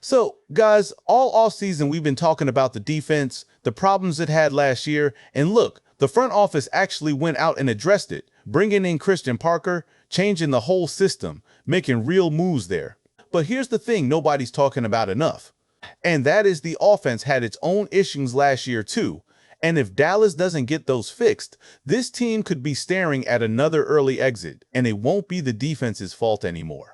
So, guys, all offseason we've been talking about the defense, the problems it had last year, and look, the front office actually went out and addressed it, bringing in Christian Parker, changing the whole system, making real moves there. But here's the thing nobody's talking about enough, and that is the offense had its own issues last year too. And if Dallas doesn't get those fixed, this team could be staring at another early exit, and it won't be the defense's fault anymore.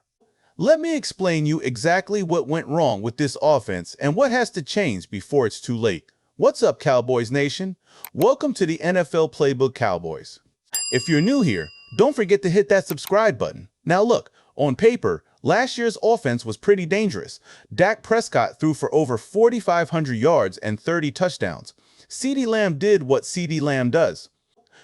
Let me explain you exactly what went wrong with this offense and what has to change before it's too late. What's up, Cowboys Nation? Welcome to the NFL Playbook Cowboys. If you're new here, don't forget to hit that subscribe button. Now look, on paper, last year's offense was pretty dangerous. Dak Prescott threw for over 4,500 yards and 30 touchdowns. CeeDee Lamb did what CeeDee Lamb does.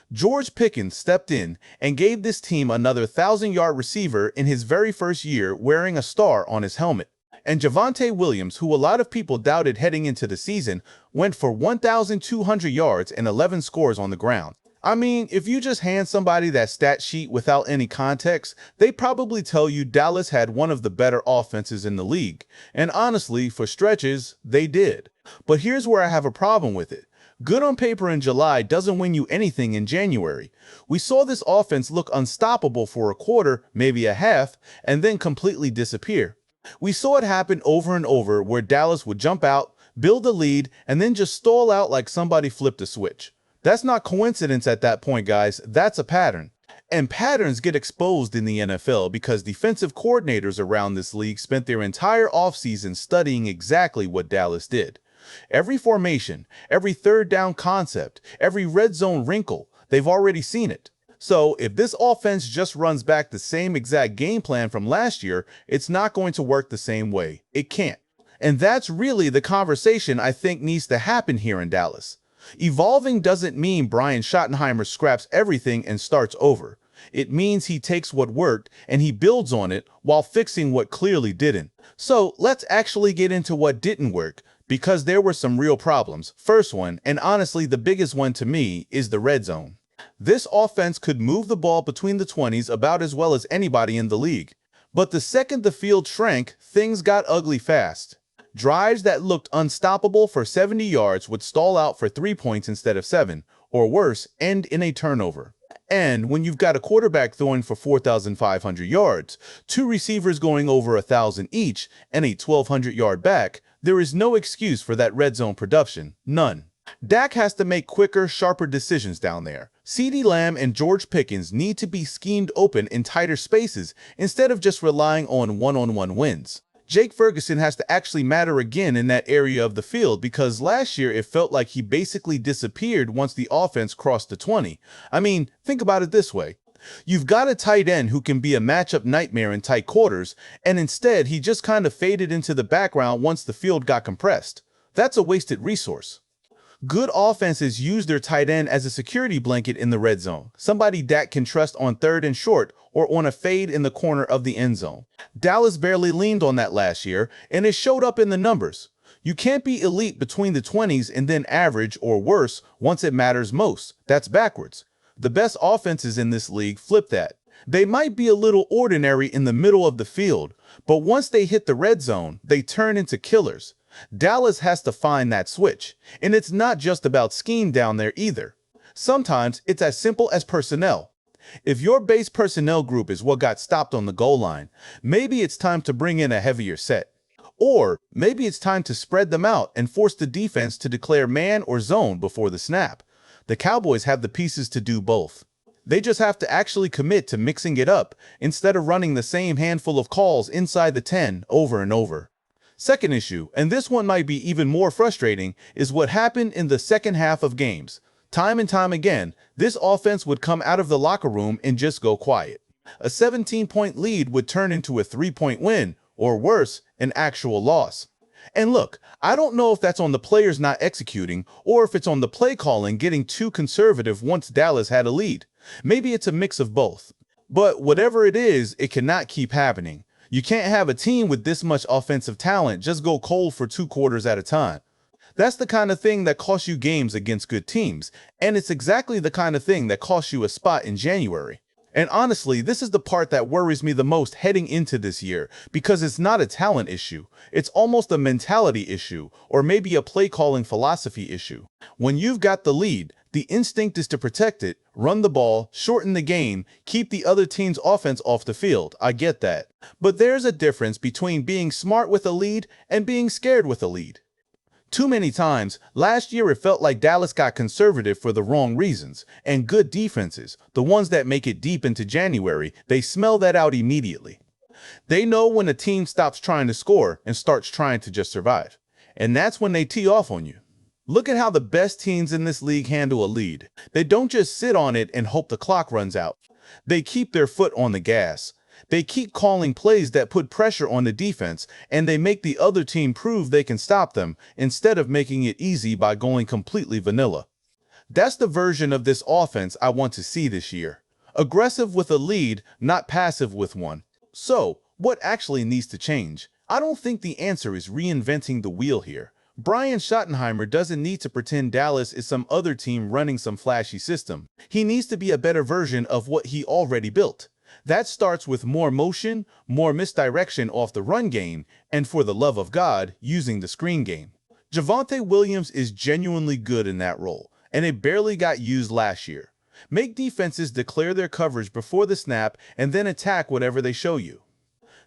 George Pickens stepped in and gave this team another 1,000-yard receiver in his very first year wearing a star on his helmet. And Javonte Williams, who a lot of people doubted heading into the season, went for 1,200 yards and 11 scores on the ground. I mean, if you just hand somebody that stat sheet without any context, they probably tell you Dallas had one of the better offenses in the league. And honestly, for stretches, they did. But here's where I have a problem with it. Good on paper in July doesn't win you anything in January. We saw this offense look unstoppable for a quarter, maybe a half, and then completely disappear. We saw it happen over and over where Dallas would jump out, build a lead, and then just stall out like somebody flipped a switch. That's not coincidence at that point, guys. That's a pattern. And patterns get exposed in the NFL because defensive coordinators around this league spent their entire offseason studying exactly what Dallas did. Every formation, every third down concept, every red zone wrinkle, they've already seen it. So if this offense just runs back the same exact game plan from last year, it's not going to work the same way. It can't. And that's really the conversation I think needs to happen here in Dallas. Evolving doesn't mean Brian Schottenheimer scraps everything and starts over. It means he takes what worked and he builds on it while fixing what clearly didn't. So let's actually get into what didn't work, because there were some real problems. First one, and honestly the biggest one to me, is the red zone. This offense could move the ball between the 20s about as well as anybody in the league. But the second the field shrank, things got ugly fast. Drives that looked unstoppable for 70 yards would stall out for 3 points instead of 7, or worse, end in a turnover. And when you've got a quarterback throwing for 4,500 yards, two receivers going over 1,000 each, and a 1,200-yard back, there is no excuse for that red zone production. None. Dak has to make quicker, sharper decisions down there. CeeDee Lamb and George Pickens need to be schemed open in tighter spaces instead of just relying on one-on-one wins. Jake Ferguson has to actually matter again in that area of the field because last year it felt like he basically disappeared once the offense crossed the 20. I mean, think about it this way. You've got a tight end who can be a matchup nightmare in tight quarters, and instead he just kind of faded into the background once the field got compressed. That's a wasted resource. Good offenses use their tight end as a security blanket in the red zone, somebody Dak can trust on third and short or on a fade in the corner of the end zone. Dallas barely leaned on that last year, and it showed up in the numbers. You can't be elite between the 20s and then average or worse once it matters most. That's backwards. The best offenses in this league flip that. They might be a little ordinary in the middle of the field, but once they hit the red zone, they turn into killers. Dallas has to find that switch, and it's not just about scheme down there either. Sometimes it's as simple as personnel. If your base personnel group is what got stopped on the goal line, maybe it's time to bring in a heavier set. Or maybe it's time to spread them out and force the defense to declare man or zone before the snap. The Cowboys have the pieces to do both. They just have to actually commit to mixing it up instead of running the same handful of calls inside the 10 over and over. Second issue, and this one might be even more frustrating, is what happened in the second half of games. Time and time again, this offense would come out of the locker room and just go quiet. A 17-point lead would turn into a 3-point win, or worse, an actual loss. And look, I don't know if that's on the players not executing or if it's on the play calling getting too conservative once Dallas had a lead. Maybe it's a mix of both. But whatever it is, it cannot keep happening. You can't have a team with this much offensive talent just go cold for 2 quarters at a time. That's the kind of thing that costs you games against good teams, and it's exactly the kind of thing that costs you a spot in January. And honestly, this is the part that worries me the most heading into this year, because it's not a talent issue. It's almost a mentality issue, or maybe a play-calling philosophy issue. When you've got the lead, the instinct is to protect it, run the ball, shorten the game, keep the other team's offense off the field. I get that. But there's a difference between being smart with a lead and being scared with a lead. Too many times, last year it felt like Dallas got conservative for the wrong reasons, and good defenses, the ones that make it deep into January, they smell that out immediately. They know when a team stops trying to score and starts trying to just survive. And that's when they tee off on you. Look at how the best teams in this league handle a lead. They don't just sit on it and hope the clock runs out. They keep their foot on the gas. They keep calling plays that put pressure on the defense, and they make the other team prove they can stop them instead of making it easy by going completely vanilla. That's the version of this offense I want to see this year. Aggressive with a lead, not passive with one. So, what actually needs to change? I don't think the answer is reinventing the wheel here. Brian Schottenheimer doesn't need to pretend Dallas is some other team running some flashy system. He needs to be a better version of what he already built. That starts with more motion, more misdirection off the run game, and for the love of God, using the screen game. Javonte Williams is genuinely good in that role, and it barely got used last year. Make defenses declare their coverage before the snap and then attack whatever they show you.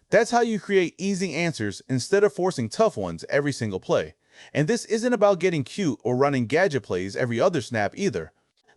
That's how you create easy answers instead of forcing tough ones every single play. And this isn't about getting cute or running gadget plays every other snap either.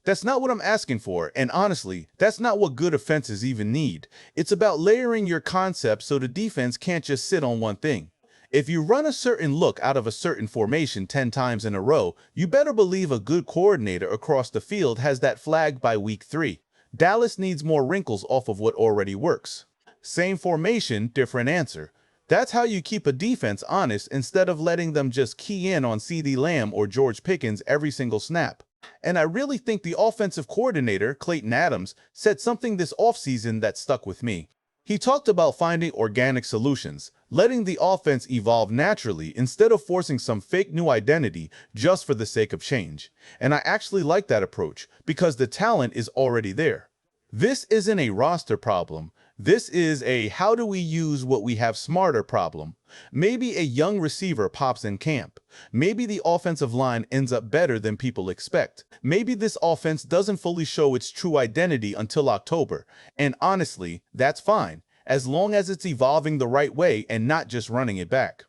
That's not what I'm asking for, and honestly, that's not what good offenses even need. It's about layering your concepts so the defense can't just sit on one thing. If you run a certain look out of a certain formation 10 times in a row, you better believe a good coordinator across the field has that flagged by week 3. Dallas needs more wrinkles off of what already works. Same formation, different answer. That's how you keep a defense honest instead of letting them just key in on CeeDee Lamb or George Pickens every single snap. And I really think the offensive coordinator, Klayton Adams, said something this offseason that stuck with me. He talked about finding organic solutions, letting the offense evolve naturally instead of forcing some fake new identity just for the sake of change. And I actually like that approach because the talent is already there. This isn't a roster problem. This is a how do we use what we have smarter problem. Maybe a young receiver pops in camp. Maybe the offensive line ends up better than people expect. Maybe this offense doesn't fully show its true identity until October. And honestly, that's fine, as long as it's evolving the right way and not just running it back.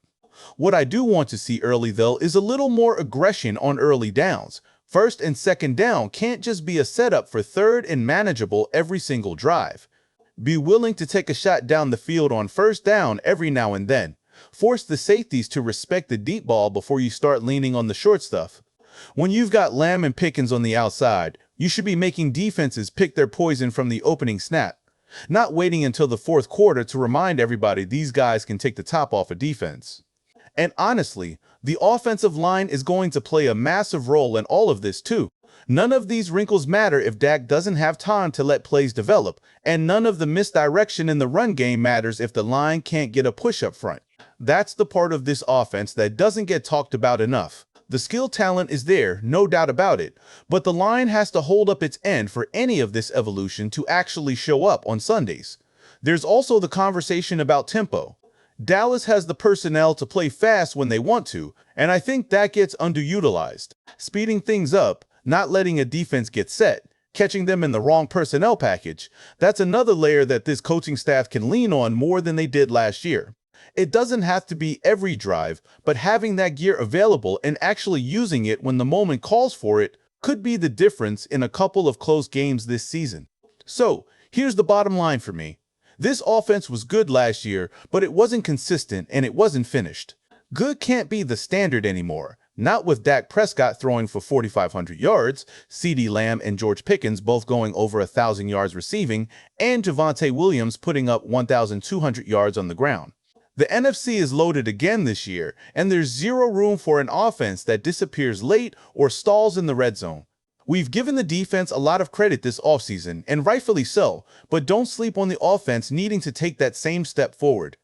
What I do want to see early, though, is a little more aggression on early downs. First and second down can't just be a setup for third and manageable every single drive. Be willing to take a shot down the field on first down every now and then. Force the safeties to respect the deep ball before you start leaning on the short stuff. When you've got Lamb and Pickens on the outside, you should be making defenses pick their poison from the opening snap, not waiting until the fourth quarter to remind everybody these guys can take the top off a defense. And honestly, the offensive line is going to play a massive role in all of this too. None of these wrinkles matter if Dak doesn't have time to let plays develop, and none of the misdirection in the run game matters if the line can't get a push up front. That's the part of this offense that doesn't get talked about enough. The skill talent is there, no doubt about it, but the line has to hold up its end for any of this evolution to actually show up on Sundays. There's also the conversation about tempo. Dallas has the personnel to play fast when they want to, and I think that gets underutilized. Speeding things up, not letting a defense get set, catching them in the wrong personnel package, that's another layer that this coaching staff can lean on more than they did last year. It doesn't have to be every drive, but having that gear available and actually using it when the moment calls for it could be the difference in a couple of close games this season. So, here's the bottom line for me. This offense was good last year, but it wasn't consistent and it wasn't finished. Good can't be the standard anymore. Not with Dak Prescott throwing for 4,500 yards, CeeDee Lamb and George Pickens both going over 1,000 yards receiving, and Javonte Williams putting up 1,200 yards on the ground. The NFC is loaded again this year, and there's zero room for an offense that disappears late or stalls in the red zone. We've given the defense a lot of credit this offseason, and rightfully so, but don't sleep on the offense needing to take that same step forward.